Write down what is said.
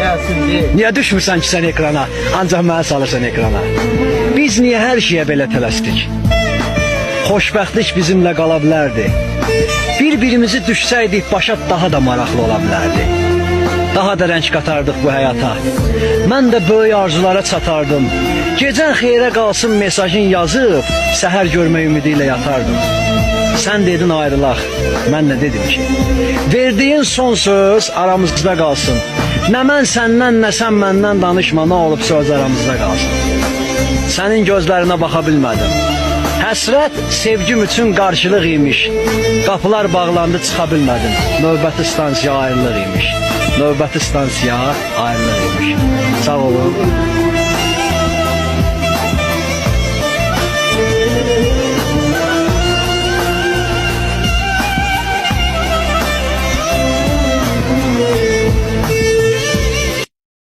gəlsin deyə. Niyə düşmürsən ki sən ekrana? Ancaq mənə salırsan ekrana. Biz niyə hər şeyə belə tələsdik? Xoşbəxtlik bizimlə qala bilərdi. Bir-birimizi düşsəydik başa daha da maraqlı ola bilərdi. Daha da rəng qatardıq bu həyata. Mən də böyük arzulara çatardım. Gecən xeyrə qalsın mesajın yazıb, səhər görmək ümidi ilə yatardım. Sən dedin ayrılaq, mən nə dedim ki? Verdiyin son söz aramızda qalsın. Nə mən səndən, nə sən məndən danışma, nə olub söz aramızda qalsın. Sənin gözlərinə baxa bilmədim. Həsrət sevgim üçün qarşılıq imiş. Qapılar bağlandı, çıxa bilmədim. Növbəti stansiya ayrılıq imiş. Növbəti stansiya ayrılıq imiş. Sağ olun.